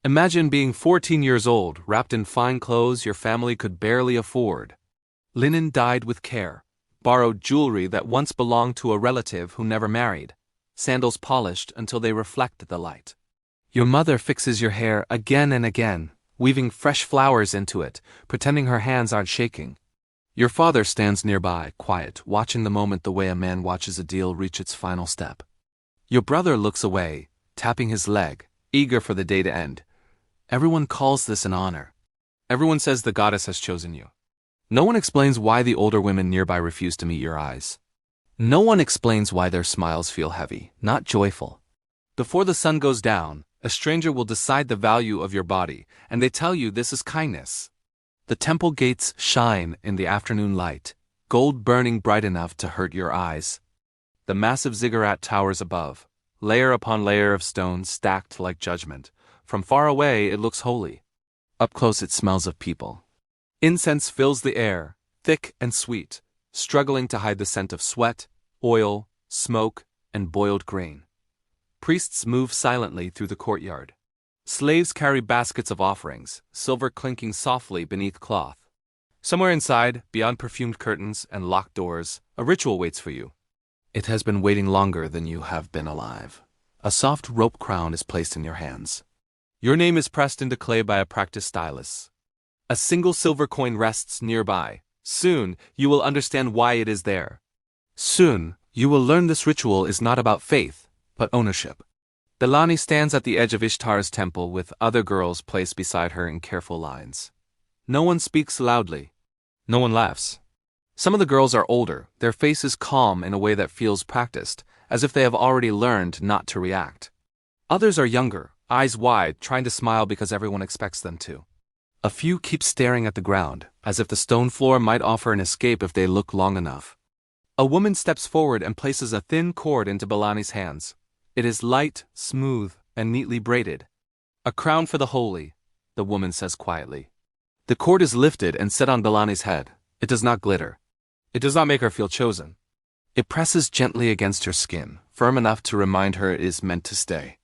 Imagine being 14 years old, wrapped in fine clothes your family could barely afford. Linen dyed with care, borrowed jewelry that once belonged to a relative who never married, sandals polished until they reflected the light. Your mother fixes your hair again and again, weaving fresh flowers into it, pretending her hands aren't shaking. Your father stands nearby, quiet, watching the moment the way a man watches a deal reach its final step. Your brother looks away, tapping his leg, eager for the day to end. Everyone calls this an honor. Everyone says the goddess has chosen you. No one explains why the older women nearby refuse to meet your eyes. No one explains why their smiles feel heavy, not joyful. Before the sun goes down, a stranger will decide the value of your body, and they tell you this is kindness. The temple gates shine in the afternoon light, gold burning bright enough to hurt your eyes. The massive ziggurat towers above, layer upon layer of stone stacked like judgment. From far away it looks holy. Up close it smells of people. Incense fills the air, thick and sweet, struggling to hide the scent of sweat, oil, smoke, and boiled grain. Priests move silently through the courtyard. Slaves carry baskets of offerings, silver clinking softly beneath cloth. Somewhere inside, beyond perfumed curtains and locked doors, a ritual waits for you. It has been waiting longer than you have been alive. A soft rope crown is placed in your hands. Your name is pressed into clay by a practiced stylus. A single silver coin rests nearby. Soon, you will understand why it is there. Soon, you will learn this ritual is not about faith, but ownership. Belani stands at the edge of Ishtar's temple with other girls placed beside her in careful lines. No one speaks loudly. No one laughs. Some of the girls are older, their faces calm in a way that feels practiced, as if they have already learned not to react. Others are younger, eyes wide, trying to smile because everyone expects them to. A few keep staring at the ground, as if the stone floor might offer an escape if they look long enough. A woman steps forward and places a thin cord into Belani's hands. It is light, smooth, and neatly braided. A crown for the holy, the woman says quietly. The cord is lifted and set on Belani's head. It does not glitter. It does not make her feel chosen. It presses gently against her skin, firm enough to remind her it is meant to stay.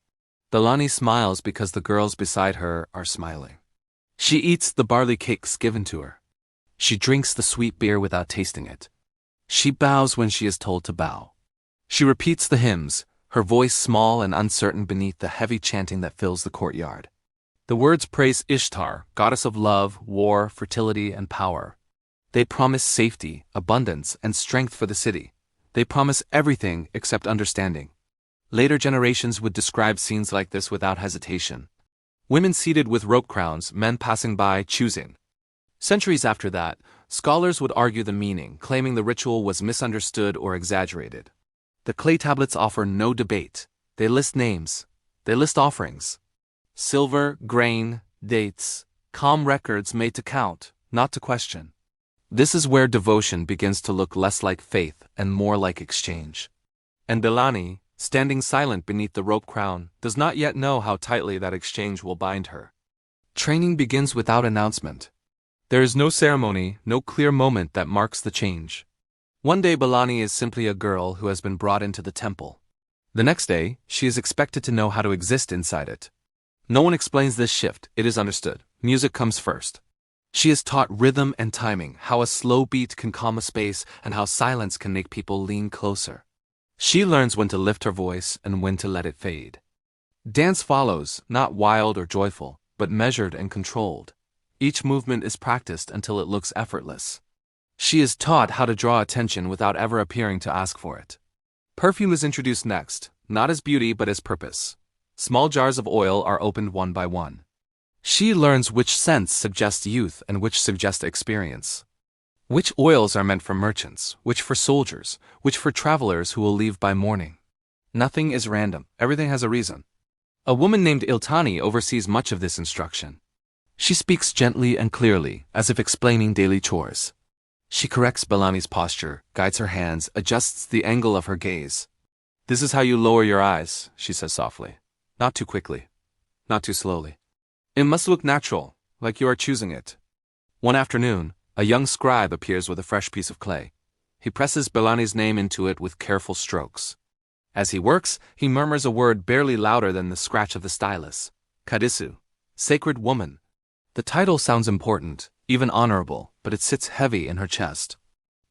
Belani smiles because the girls beside her are smiling. She eats the barley cakes given to her. She drinks the sweet beer without tasting it. She bows when she is told to bow. She repeats the hymns, her voice small and uncertain beneath the heavy chanting that fills the courtyard. The words praise Ishtar, goddess of love, war, fertility, and power. They promise safety, abundance, and strength for the city. They promise everything except understanding. Later generations would describe scenes like this without hesitation. Women seated with rope crowns, men passing by, choosing. Centuries after that, scholars would argue the meaning, claiming the ritual was misunderstood or exaggerated. The clay tablets offer no debate. They list names. They list offerings. Silver, grain, dates, calm records made to count, not to question. This is where devotion begins to look less like faith and more like exchange. And Belani, standing silent beneath the rope crown, does not yet know how tightly that exchange will bind her. Training begins without announcement. There is no ceremony, no clear moment that marks the change. One day Belani is simply a girl who has been brought into the temple. The next day, she is expected to know how to exist inside it. No one explains this shift, it is understood. Music comes first. She is taught rhythm and timing, how a slow beat can calm a space and how silence can make people lean closer. She learns when to lift her voice and when to let it fade. Dance follows, not wild or joyful, but measured and controlled. Each movement is practiced until it looks effortless. She is taught how to draw attention without ever appearing to ask for it. Perfume is introduced next, not as beauty but as purpose. Small jars of oil are opened one by one. She learns which scents suggest youth and which suggest experience. Which oils are meant for merchants, which for soldiers, which for travelers who will leave by morning. Nothing is random, everything has a reason. A woman named Iltani oversees much of this instruction. She speaks gently and clearly, as if explaining daily chores. She corrects Belani's posture, guides her hands, adjusts the angle of her gaze. This is how you lower your eyes, she says softly. Not too quickly. Not too slowly. It must look natural, like you are choosing it. One afternoon, a young scribe appears with a fresh piece of clay. He presses Belani's name into it with careful strokes. As he works, he murmurs a word barely louder than the scratch of the stylus. Kadisu. Sacred woman. The title sounds important, even honorable, but it sits heavy in her chest.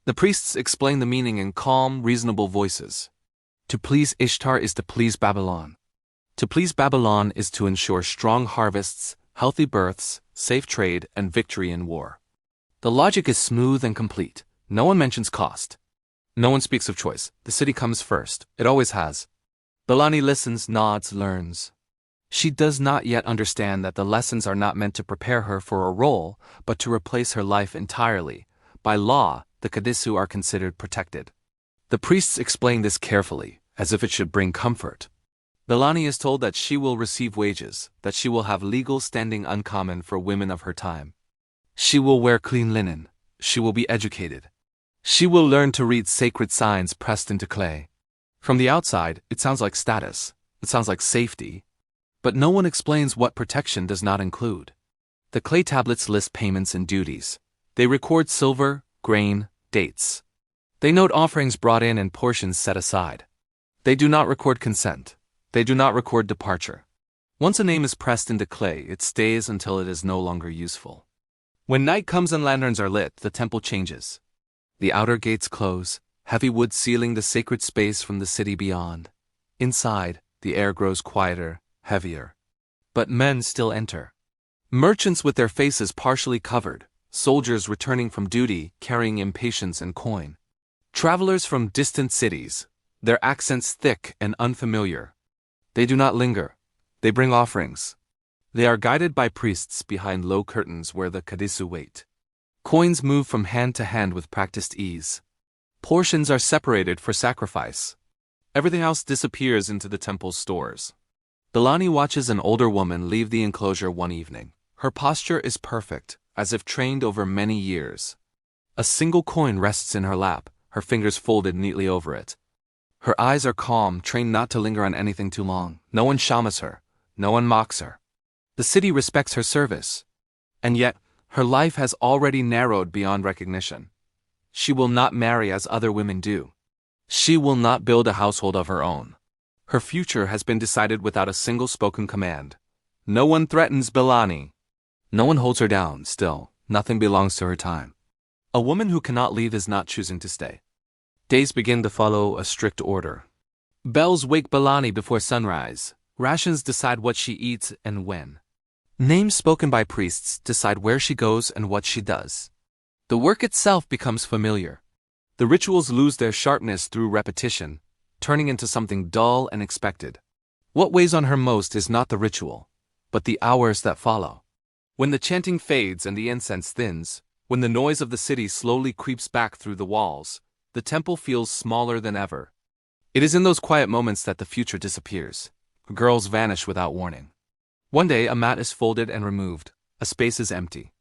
The priests explain the meaning in calm, reasonable voices. To please Ishtar is to please Babylon. To please Babylon is to ensure strong harvests, healthy births, safe trade, and victory in war. The logic is smooth and complete. No one mentions cost. No one speaks of choice. The city comes first. It always has. Belani listens, nods, learns. She does not yet understand that the lessons are not meant to prepare her for a role, but to replace her life entirely. By law, the Kadisu are considered protected. The priests explain this carefully, as if it should bring comfort. Belani is told that she will receive wages, that she will have legal standing uncommon for women of her time. She will wear clean linen. She will be educated. She will learn to read sacred signs pressed into clay. From the outside, it sounds like status. It sounds like safety. But no one explains what protection does not include. The clay tablets list payments and duties. They record silver, grain, dates. They note offerings brought in and portions set aside. They do not record consent. They do not record departure. Once a name is pressed into clay, it stays until it is no longer useful. When night comes and lanterns are lit, the temple changes. The outer gates close, heavy wood sealing the sacred space from the city beyond. Inside, the air grows quieter, heavier. But men still enter. Merchants with their faces partially covered, soldiers returning from duty carrying impatience and coin. Travelers from distant cities, their accents thick and unfamiliar. They do not linger. They bring offerings. They are guided by priests behind low curtains where the Kadisu wait. Coins move from hand to hand with practiced ease. Portions are separated for sacrifice. Everything else disappears into the temple's stores. Belani watches an older woman leave the enclosure one evening. Her posture is perfect, as if trained over many years. A single coin rests in her lap, her fingers folded neatly over it. Her eyes are calm, trained not to linger on anything too long. No one shamas her. No one mocks her. The city respects her service. And yet, her life has already narrowed beyond recognition. She will not marry as other women do. She will not build a household of her own. Her future has been decided without a single spoken command. No one threatens Belani. No one holds her down, still. Nothing belongs to her time. A woman who cannot leave is not choosing to stay. Days begin to follow a strict order. Bells wake Belani before sunrise. Rations decide what she eats and when. Names spoken by priests decide where she goes and what she does. The work itself becomes familiar. The rituals lose their sharpness through repetition, turning into something dull and expected. What weighs on her most is not the ritual, but the hours that follow. When the chanting fades and the incense thins, when the noise of the city slowly creeps back through the walls, the temple feels smaller than ever. It is in those quiet moments that the future disappears. Girls vanish without warning. One day a mat is folded and removed. A space is empty.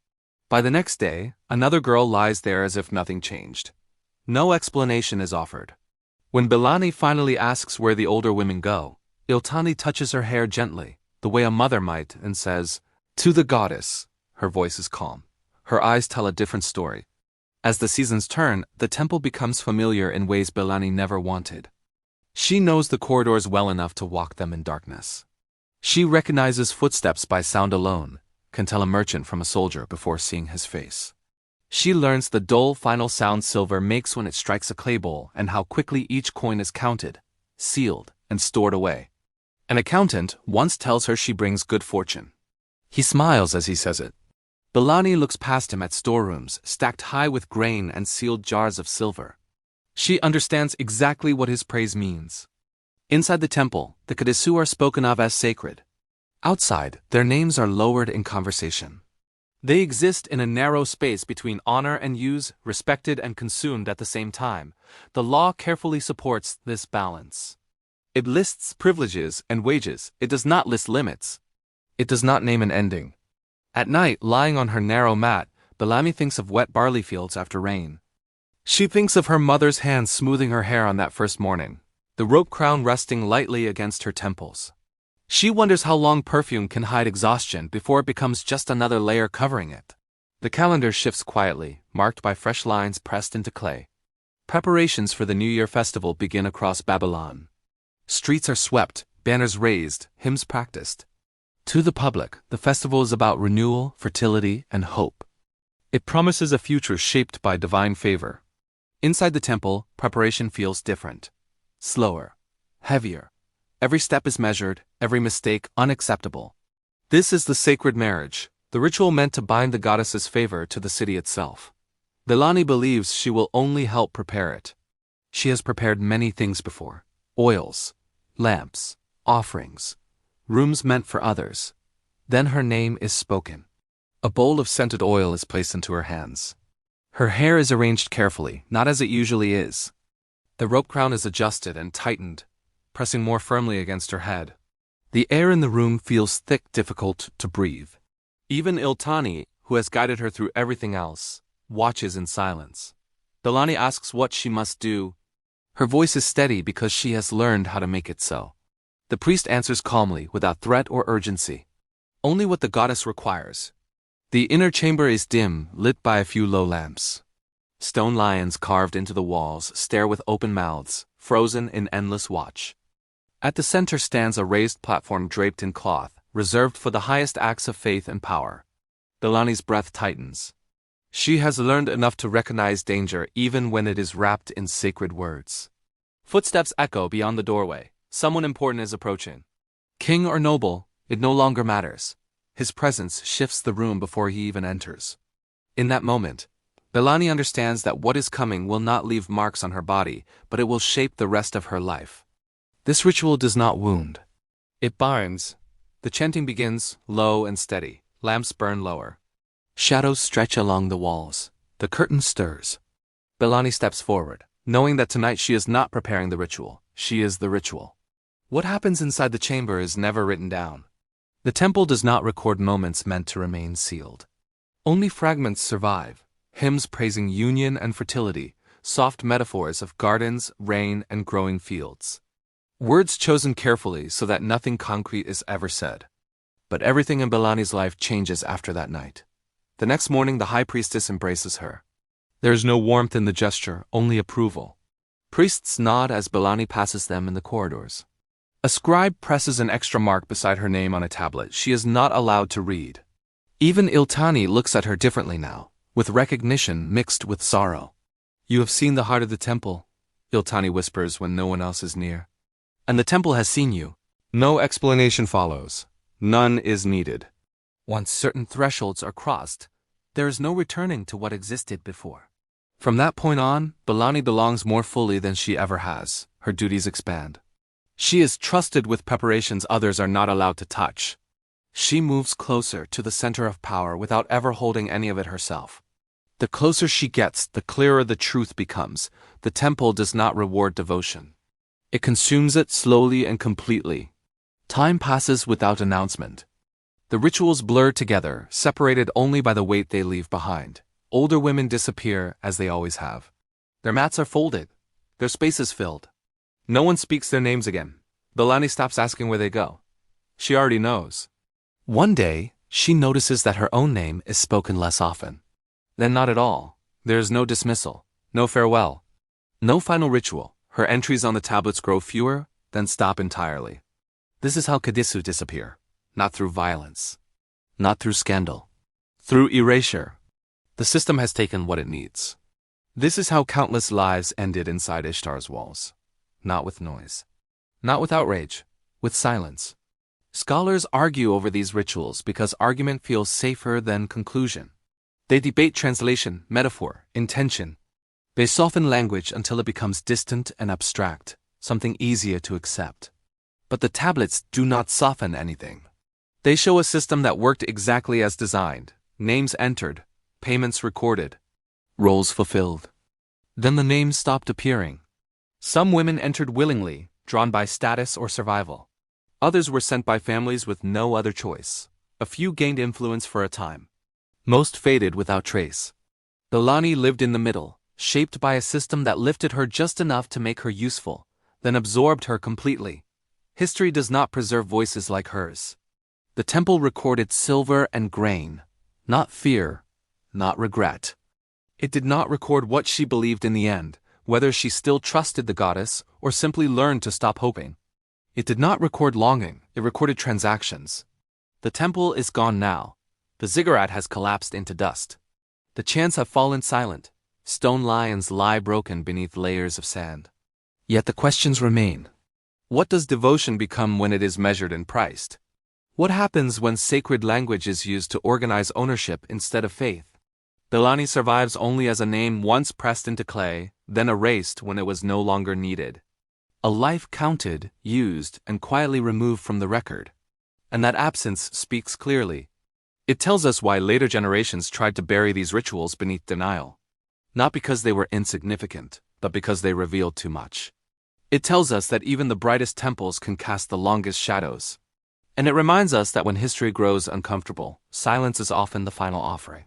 By the next day, another girl lies there as if nothing changed. No explanation is offered. When Belani finally asks where the older women go, Iltani touches her hair gently, the way a mother might, and says, "To the goddess." Her voice is calm. Her eyes tell a different story. As the seasons turn, the temple becomes familiar in ways Belani never wanted. She knows the corridors well enough to walk them in darkness. She recognizes footsteps by sound alone, can tell a merchant from a soldier before seeing his face. She learns the dull final sound silver makes when it strikes a clay bowl and how quickly each coin is counted, sealed, and stored away. An accountant once tells her she brings good fortune. He smiles as he says it. Belani looks past him at storerooms stacked high with grain and sealed jars of silver. She understands exactly what his praise means. Inside the temple, the Kadisu are spoken of as sacred. Outside, their names are lowered in conversation. They exist in a narrow space between honor and use, respected and consumed at the same time. The law carefully supports this balance. It lists privileges and wages. It does not list limits. It does not name an ending. At night, lying on her narrow mat, Belani thinks of wet barley fields after rain. She thinks of her mother's hands smoothing her hair on that first morning, the rope crown resting lightly against her temples. She wonders how long perfume can hide exhaustion before it becomes just another layer covering it. The calendar shifts quietly, marked by fresh lines pressed into clay. Preparations for the New Year festival begin across Babylon. Streets are swept, banners raised, hymns practiced. To the public, the festival is about renewal, fertility, and hope. It promises a future shaped by divine favor. Inside the temple, preparation feels different. Slower. Heavier. Every step is measured, every mistake unacceptable. This is the sacred marriage, the ritual meant to bind the goddess's favor to the city itself. Belani believes she will only help prepare it. She has prepared many things before: oils, lamps, offerings, rooms meant for others. Then her name is spoken. A bowl of scented oil is placed into her hands. Her hair is arranged carefully, not as it usually is. The rope crown is adjusted and tightened, pressing more firmly against her head. The air in the room feels thick, difficult to breathe. Even Iltani, who has guided her through everything else, watches in silence. Belani asks what she must do. Her voice is steady because she has learned how to make it so. The priest answers calmly, without threat or urgency. Only what the goddess requires. The inner chamber is dim, lit by a few low lamps. Stone lions carved into the walls stare with open mouths, frozen in endless watch. At the center stands a raised platform draped in cloth, reserved for the highest acts of faith and power. Belani's breath tightens. She has learned enough to recognize danger even when it is wrapped in sacred words. Footsteps echo beyond the doorway. Someone important is approaching. King or noble, it no longer matters. His presence shifts the room before he even enters. In that moment, Belani understands that what is coming will not leave marks on her body, but it will shape the rest of her life. This ritual does not wound. It binds. The chanting begins, low and steady. Lamps burn lower. Shadows stretch along the walls. The curtain stirs. Belani steps forward, knowing that tonight she is not preparing the ritual. She is the ritual. What happens inside the chamber is never written down. The temple does not record moments meant to remain sealed. Only fragments survive, hymns praising union and fertility, soft metaphors of gardens, rain, and growing fields. Words chosen carefully so that nothing concrete is ever said. But everything in Belani's life changes after that night. The next morning, the high priestess embraces her. There is no warmth in the gesture, only approval. Priests nod as Belani passes them in the corridors. A scribe presses an extra mark beside her name on a tablet she is not allowed to read. Even Iltani looks at her differently now, with recognition mixed with sorrow. "You have seen the heart of the temple," Iltani whispers when no one else is near. "And the temple has seen you." No explanation follows. None is needed. Once certain thresholds are crossed, there is no returning to what existed before. From that point on, Belani belongs more fully than she ever has. Her duties expand. She is trusted with preparations others are not allowed to touch. She moves closer to the center of power without ever holding any of it herself. The closer she gets, the clearer the truth becomes. The temple does not reward devotion. It consumes it slowly and completely. Time passes without announcement. The rituals blur together, separated only by the weight they leave behind. Older women disappear, as they always have. Their mats are folded. Their space is filled. No one speaks their names again. Belani stops asking where they go. She already knows. One day, she notices that her own name is spoken less often. Then not at all. There is no dismissal, no farewell, no final ritual. Her entries on the tablets grow fewer, then stop entirely. This is how Kadisu disappear. Not through violence. Not through scandal. Through erasure. The system has taken what it needs. This is how countless lives ended inside Ishtar's walls. Not with noise. Not with outrage. With silence. Scholars argue over these rituals because argument feels safer than conclusion. They debate translation, metaphor, intention. They soften language until it becomes distant and abstract, something easier to accept. But the tablets do not soften anything. They show a system that worked exactly as designed. Names entered, payments recorded, roles fulfilled. Then the names stopped appearing. Some women entered willingly, drawn by status or survival. Others were sent by families with no other choice. A few gained influence for a time. Most faded without trace. Belani lived in the middle, shaped by a system that lifted her just enough to make her useful, then absorbed her completely. History does not preserve voices like hers. The temple recorded silver and grain, not fear, not regret. It did not record what she believed in the end, whether she still trusted the goddess or simply learned to stop hoping. It did not record longing, it recorded transactions. The temple is gone now. The ziggurat has collapsed into dust. The chants have fallen silent. Stone lions lie broken beneath layers of sand. Yet the questions remain. What does devotion become when it is measured and priced? What happens when sacred language is used to organize ownership instead of faith? Belani survives only as a name once pressed into clay, then erased when it was no longer needed. A life counted, used, and quietly removed from the record. And that absence speaks clearly. It tells us why later generations tried to bury these rituals beneath denial. Not because they were insignificant, but because they revealed too much. It tells us that even the brightest temples can cast the longest shadows. And it reminds us that when history grows uncomfortable, silence is often the final offering.